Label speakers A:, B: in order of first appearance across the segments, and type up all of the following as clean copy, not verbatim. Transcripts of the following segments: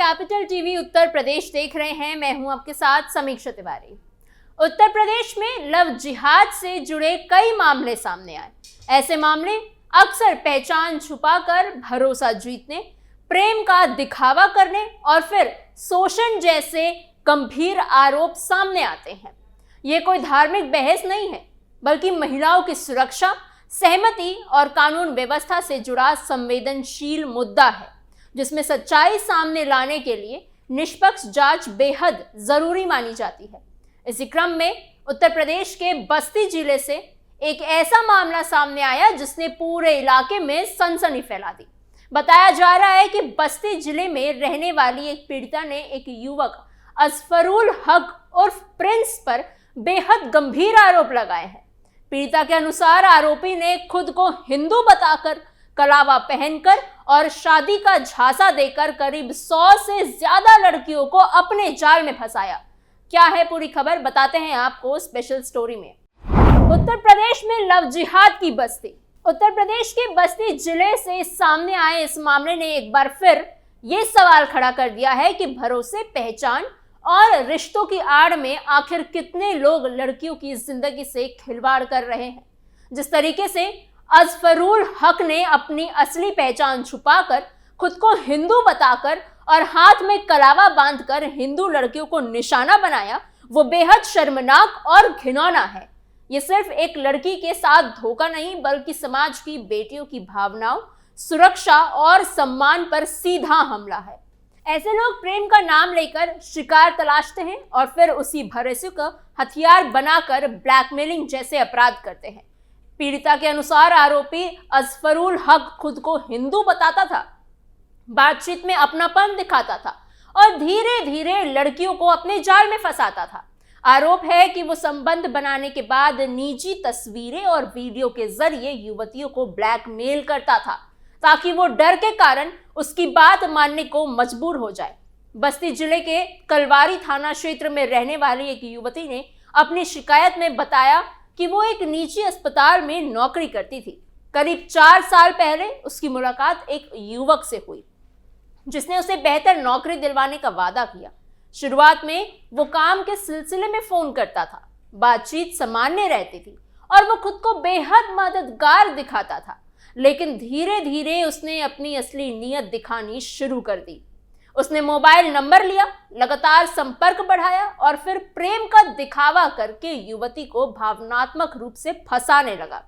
A: Capital TV Uttar Pradesh देख रहे हैं। मैं हूं आपके साथ समीक्षा तिवारी। उत्तर प्रदेश में लव जिहाद से जुड़े कई मामले सामने आए। ऐसे मामले अक्सर पहचान छुपाकर भरोसा जीतने, प्रेम का दिखावा करने और फिर शोषण जैसे गंभीर आरोप सामने आते हैं। ये कोई धार्मिक बहस नहीं है, बल्कि महिलाओं की सुरक्षा, सहमति और कानून व्यवस्था से जुड़ा संवेदनशील मुद्दा है, जिसमें सच्चाई सामने लाने के लिए निष्पक्ष जांच बेहद जरूरी मानी जाती है। इसी क्रम में उत्तर प्रदेश के बस्ती जिले से एक ऐसा मामला सामने आया जिसने पूरे इलाके में सनसनी फैला दी। बताया जा रहा है कि बस्ती जिले में रहने वाली एक पीड़िता ने एक युवक अजफरुल हक उर्फ प्रिंस पर बेहद गंभीर आरोप लगाए हैं। पीड़िता के अनुसार आरोपी ने खुद को हिंदू बताकर, कलावा पहनकर और शादी का झांसा देकर करीब 100 से ज्यादा लड़कियों को अपने जाल में फंसाया। क्या है पूरी खबर, बताते हैं आपको स्पेशल स्टोरी में। उत्तर प्रदेश में लव जिहाद की बस्ती। उत्तर प्रदेश के बस्ती जिले से सामने आए इस मामले ने एक बार फिर ये सवाल खड़ा कर दिया है कि भरोसे, पहचान और रिश्तों की आड़ में आखिर कितने लोग लड़कियों की जिंदगी से खिलवाड़ कर रहे हैं। जिस तरीके से अजफरुल हक ने अपनी असली पहचान छुपाकर, खुद को हिंदू बताकर और हाथ में कलावा बांधकर हिंदू लड़कियों को निशाना बनाया, वो बेहद शर्मनाक और घिनौना है। ये सिर्फ एक लड़की के साथ धोखा नहीं, बल्कि समाज की बेटियों की भावनाओं, सुरक्षा और सम्मान पर सीधा हमला है। ऐसे लोग प्रेम का नाम लेकर शिकार तलाशते हैं और फिर उसी भरोसे को हथियार बनाकर ब्लैकमेलिंग जैसे अपराध करते हैं। पीड़िता के अनुसार आरोपी अजफरुल हक खुद को हिंदू बताता था, बातचीत में अपनापन दिखाता था और धीरे धीरे लड़कियों को अपने जाल में फंसाता था। आरोप है कि वो संबंध बनाने के बाद निजी तस्वीरें और वीडियो के जरिए युवतियों को ब्लैकमेल करता था, ताकि वो डर के कारण उसकी बात मानने को मजबूर हो जाए। बस्ती जिले के कलवारी थाना क्षेत्र में रहने वाली एक युवती ने अपनी शिकायत में बताया कि वो एक निजी अस्पताल में नौकरी करती थी। करीब 4 साल पहले उसकी मुलाकात एक युवक से हुई, जिसने उसे बेहतर नौकरी दिलवाने का वादा किया। शुरुआत में वो काम के सिलसिले में फोन करता था, बातचीत सामान्य रहती थी और वो खुद को बेहद मददगार दिखाता था। लेकिन धीरे धीरे उसने अपनी असली नीयत दिखानी शुरू कर दी। उसने मोबाइल नंबर लिया, लगातार संपर्क बढ़ाया और फिर प्रेम का दिखावा करके युवती को भावनात्मक रूप से फंसाने लगा।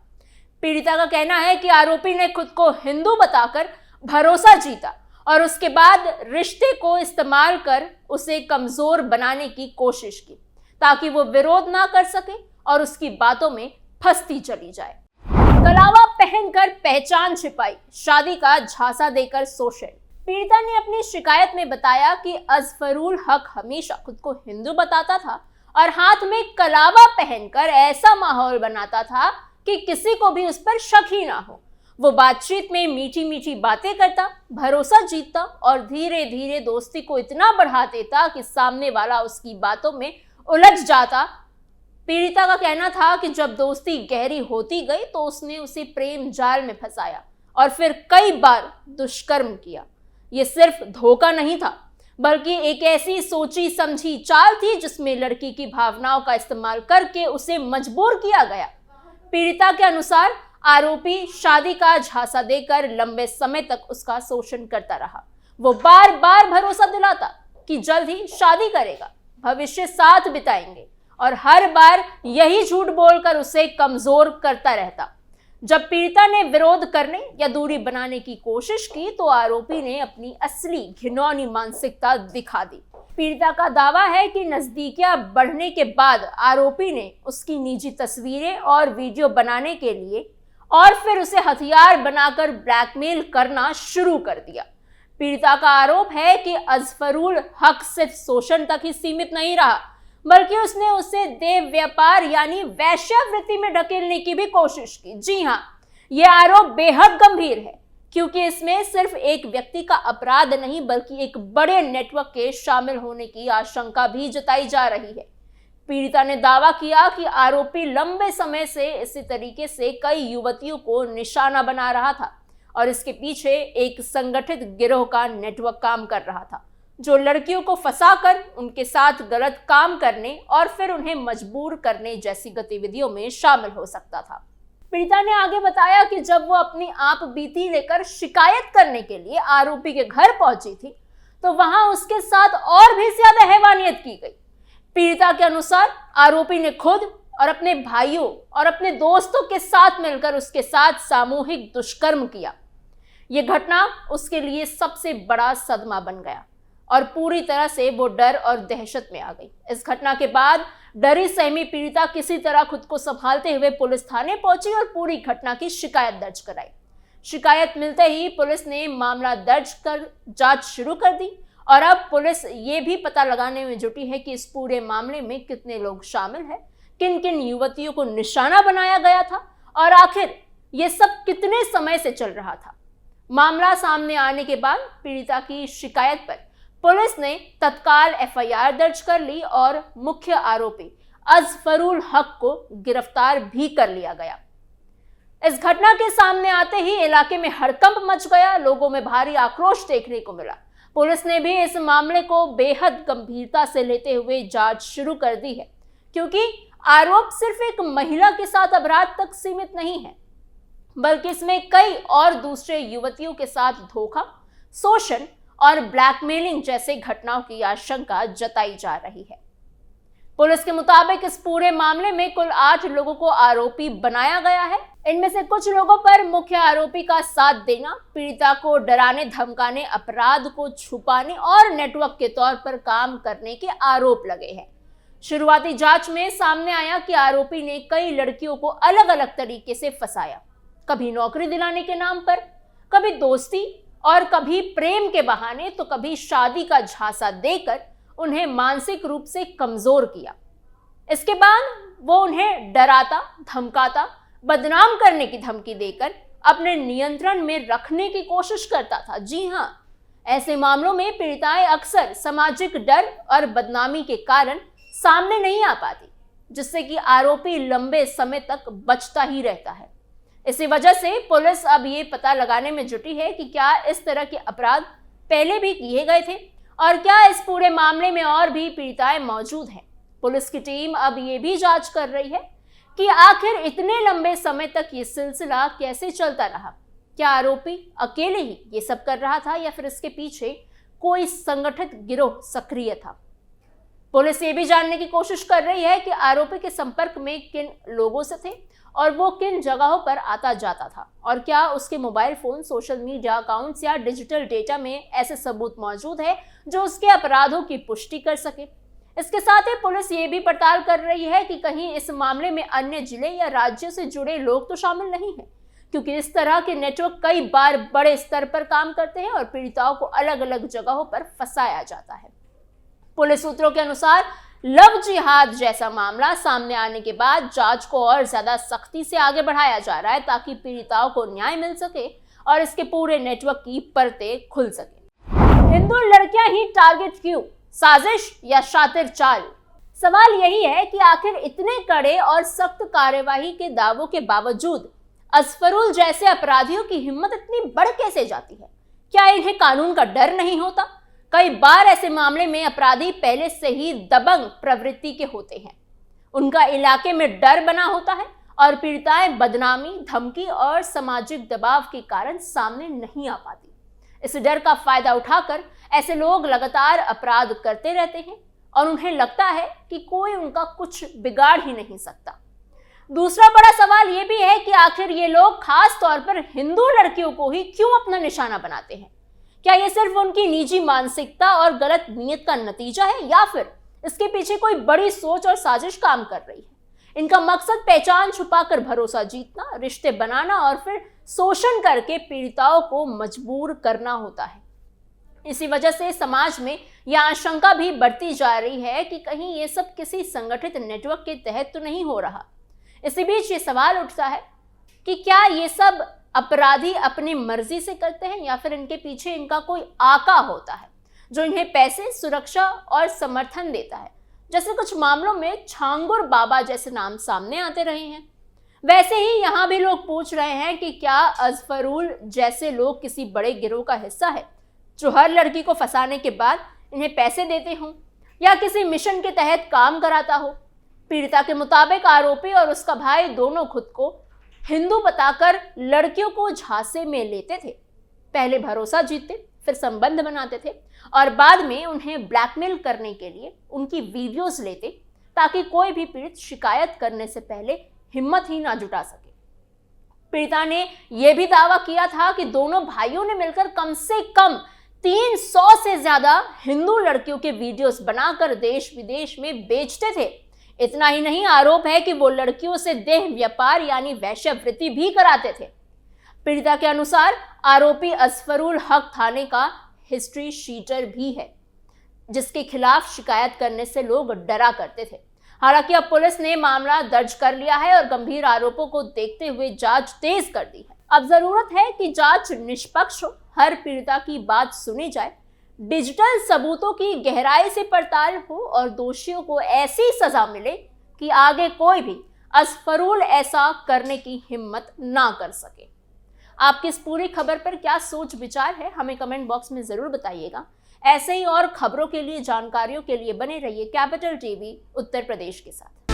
A: पीड़िता का कहना है कि आरोपी ने खुद को हिंदू बताकर भरोसा जीता और उसके बाद रिश्ते को इस्तेमाल कर उसे कमजोर बनाने की कोशिश की, ताकि वो विरोध ना कर सके और उसकी बातों में फंसती चली जाए। कलावा पहनकर पहचान छिपाई, शादी का झांसा देकर शोषण। पीड़िता ने अपनी शिकायत में बताया कि अजफरुल हक हमेशा खुद को हिंदू बताता था और हाथ में कलावा पहनकर ऐसा माहौल बनाता था कि किसी को भी उस पर शक ही ना हो। वो बातचीत में मीठी मीठी बातें करता, भरोसा जीतता और धीरे धीरे दोस्ती को इतना बढ़ा देता कि सामने वाला उसकी बातों में उलझ जाता। पीड़िता का कहना था कि जब दोस्ती गहरी होती गई तो उसने उसे प्रेम जाल में फंसाया और फिर कई बार दुष्कर्म किया। ये सिर्फ धोखा नहीं था, बल्कि एक ऐसी सोची समझी चाल थी जिसमें लड़की की भावनाओं का इस्तेमाल करके उसे मजबूर किया गया। पीड़िता के अनुसार आरोपी शादी का झांसा देकर लंबे समय तक उसका शोषण करता रहा। वो बार बार भरोसा दिलाता कि जल्द ही शादी करेगा, भविष्य साथ बिताएंगे, और हर बार यही झूठ बोलकर उसे कमजोर करता रहता। जब पीड़िता ने विरोध करने या दूरी बनाने की कोशिश की तो आरोपी ने अपनी असली घिनौनी मानसिकता दिखा दी। पीड़िता का दावा है कि नजदीकियां बढ़ने के बाद आरोपी ने उसकी निजी तस्वीरें और वीडियो बनाने के लिए और फिर उसे हथियार बनाकर ब्लैकमेल करना शुरू कर दिया। पीड़िता का आरोप है कि अजफरुल हक सिर्फ शोषण तक ही सीमित नहीं रहा, बल्कि उसने उसे देह व्यापार यानी वैश्यावृत्ति में ढकेलने की भी कोशिश की। जी हाँ, यह आरोप बेहद गंभीर है, क्योंकि इसमें सिर्फ एक व्यक्ति का अपराध नहीं, बल्कि एक बड़े नेटवर्क के शामिल होने की आशंका भी जताई जा रही है। पीड़िता ने दावा किया कि आरोपी लंबे समय से इसी तरीके से कई युवतियों को निशाना बना रहा था और इसके पीछे एक संगठित गिरोह का नेटवर्क काम कर रहा था। जो लड़कियों को फंसाकर उनके साथ गलत काम करने और फिर उन्हें मजबूर करने जैसी गतिविधियों में शामिल हो सकता था। पीड़िता ने आगे बताया कि जब वो अपनी आप बीती लेकर शिकायत करने के लिए आरोपी के घर पहुंची थी तो वहां उसके साथ और भी ज्यादा हैवानियत की गई। पीड़िता के अनुसार आरोपी ने खुद और अपने भाइयों और अपने दोस्तों के साथ मिलकर उसके साथ सामूहिक दुष्कर्म किया। यह घटना उसके लिए सबसे बड़ा सदमा बन गया और पूरी तरह से वो डर और दहशत में आ गई। इस घटना के बाद डरी सहमी पीड़िता किसी तरह खुद को संभालते हुए पुलिस थाने पहुंची और पूरी घटना की शिकायत दर्ज कराई। शिकायत मिलते ही पुलिस ने मामला दर्ज कर जांच शुरू कर दी और अब पुलिस ये भी पता लगाने में जुटी है कि इस पूरे मामले में कितने लोग शामिल हैं, किन किन युवतियों को निशाना बनाया गया था और आखिर ये सब कितने समय से चल रहा था। मामला सामने आने के बाद पीड़िता की शिकायत पर पुलिस ने तत्काल एफआईआर दर्ज कर ली और मुख्य आरोपी अजफरुल हक को गिरफ्तार भी कर लिया गया। इस घटना के सामने आते ही इलाके में हड़कंप मच गया, लोगों में भारी आक्रोश देखने को मिला। पुलिस ने भी इस मामले को बेहद गंभीरता से लेते हुए जांच शुरू कर दी है, क्योंकि आरोप सिर्फ एक महिला के साथ अपराध तक सीमित नहीं है, बल्कि इसमें कई और दूसरे युवतियों के साथ धोखा, शोषण और ब्लैकमेलिंग जैसे घटनाओं की आशंका जताई जा रही है। पुलिस के मुताबिक इस पूरे मामले में कुल 8 लोगों को आरोपी बनाया गया है। इनमें से कुछ लोगों पर मुख्य आरोपी का साथ देना, पीड़िता को डराने धमकाने, अपराध को छुपाने और नेटवर्क के तौर पर काम करने के आरोप लगे हैं। शुरुआती जांच में सामने आया कि आरोपी ने कई लड़कियों को अलग अलग तरीके से फंसाया, कभी नौकरी दिलाने के नाम पर, कभी दोस्ती और कभी प्रेम के बहाने, तो कभी शादी का झांसा देकर उन्हें मानसिक रूप से कमजोर किया। इसके बाद वो उन्हें डराता, धमकाता, बदनाम करने की धमकी देकर अपने नियंत्रण में रखने की कोशिश करता था। जी हां, ऐसे मामलों में पीड़िताएं अक्सर सामाजिक डर और बदनामी के कारण सामने नहीं आ पाती, जिससे कि आरोपी लंबे समय तक बचता ही रहता है। इसी वजह से पुलिस अब ये पता लगाने में जुटी है कि क्या इस तरह के अपराध पहले भी किए गए थे और क्या इस पूरे मामले में और भी पीड़िताएं मौजूद हैं। पुलिस की टीम अब ये भी जांच कर रही है कि आखिर इतने लंबे समय तक ये सिलसिला कैसे चलता रहा। क्या आरोपी अकेले ही ये सब कर रहा था या फिर इसके पीछे कोई संगठित गिरोह सक्रिय था। पुलिस ये भी जानने की कोशिश कर रही है कि आरोपी के संपर्क में किन लोगों से थे और वो किन जगहों पर आता जाता था, और क्या उसके mobile phone, social media accounts या डिजिटल डेटा में ऐसे सबूत मौजूद है जो उसके अपराधों की पुष्टि कर सके। इसके साथ ही पुलिस ये भी पड़ताल कर रही है कि कहीं इस मामले में अन्य जिले या राज्यों से जुड़े लोग तो शामिल नहीं हैं, क्योंकि इस तरह के नेटवर्क कई बार बड़े स्तर पर काम करते हैं और पीड़िताओं को अलग अलग जगहों पर फंसाया जाता है। पुलिस सूत्रों के अनुसार लव जिहाद जैसा मामला सामने आने के बाद जांच को और ज्यादा सख्ती से आगे बढ़ाया जा रहा है, ताकि पीड़िताओं को न्याय मिल सके और इसके पूरे नेटवर्क की परतें खुल सके। हिंदू लड़कियां ही टारगेट क्यों? साजिश या शातिर चाल? सवाल यही है कि आखिर इतने कड़े और सख्त कार्यवाही के दावों के बावजूद अजफरुल जैसे अपराधियों की हिम्मत इतनी बढ़ कैसे जाती है? क्या इन्हें कानून का डर नहीं होता? कई बार ऐसे मामले में अपराधी पहले से ही दबंग प्रवृत्ति के होते हैं, उनका इलाके में डर बना होता है और पीड़िताएं बदनामी, धमकी और सामाजिक दबाव के कारण सामने नहीं आ पाती। इस डर का फायदा उठाकर ऐसे लोग लगातार अपराध करते रहते हैं और उन्हें लगता है कि कोई उनका कुछ बिगाड़ ही नहीं सकता। दूसरा बड़ा सवाल ये भी है कि आखिर ये लोग खास तौर पर हिंदू लड़कियों को ही क्यों अपना निशाना बनाते हैं? क्या ये सिर्फ उनकी निजी मानसिकता और गलत नीयत का नतीजा है या फिर इसके पीछे कोई बड़ी सोच और साजिश काम कर रही है? इनका मकसद पहचान छुपाकर भरोसा जीतना, रिश्ते बनाना और फिर शोषण करके पीड़िताओं को मजबूर करना होता है। इसी वजह से समाज में यह आशंका भी बढ़ती जा रही है कि कहीं ये सब किसी संगठित नेटवर्क के तहत तो नहीं हो रहा। इसी बीच ये सवाल उठता है कि क्या ये सब अपराधी अपनी मर्जी से करते हैं या फिर इनके पीछे इनका कोई आका होता है जो इन्हें पैसे, सुरक्षा और समर्थन देता है। जैसे कुछ मामलों में छांगुर बाबा जैसे नाम सामने आते रहे हैं, वैसे ही यहाँ भी लोग पूछ रहे हैं कि क्या अजफरुल जैसे लोग किसी बड़े गिरोह का हिस्सा है जो हर लड़की को फंसाने के बाद इन्हें पैसे देते हों या किसी मिशन के तहत काम कराता हो। पीड़िता के मुताबिक आरोपी और उसका भाई दोनों खुद को हिंदू बताकर लड़कियों को झांसे में लेते थे। पहले भरोसा जीतते, फिर संबंध बनाते थे और बाद में उन्हें ब्लैकमेल करने के लिए उनकी वीडियोस लेते ताकि कोई भी पीड़ित शिकायत करने से पहले हिम्मत ही ना जुटा सके। पीड़िता ने यह भी दावा किया था कि दोनों भाइयों ने मिलकर कम से कम 300 से ज्यादा हिंदू लड़कियों के वीडियोस बनाकर देश विदेश में बेचते थे। इतना ही नहीं, आरोप है कि वो लड़कियों से देह व्यापार यानी वैश्यवृत्ति भी कराते थे। पीड़िता के अनुसार आरोपी असफरुल हक थाने का हिस्ट्री शीटर भी है, जिसके खिलाफ शिकायत करने से लोग डरा करते थे। हालांकि अब पुलिस ने मामला दर्ज कर लिया है और गंभीर आरोपों को देखते हुए जांच तेज कर दी है। अब जरूरत है कि जांच निष्पक्ष हो, हर पीड़िता की बात सुनी जाए, डिजिटल सबूतों की गहराई से पड़ताल हो और दोषियों को ऐसी सजा मिले कि आगे कोई भी असफरुल ऐसा करने की हिम्मत ना कर सके। आपकी इस पूरी खबर पर क्या सोच विचार है, हमें कमेंट बॉक्स में जरूर बताइएगा। ऐसे ही और खबरों के लिए, जानकारियों के लिए बने रहिए कैपिटल टीवी उत्तर प्रदेश के साथ।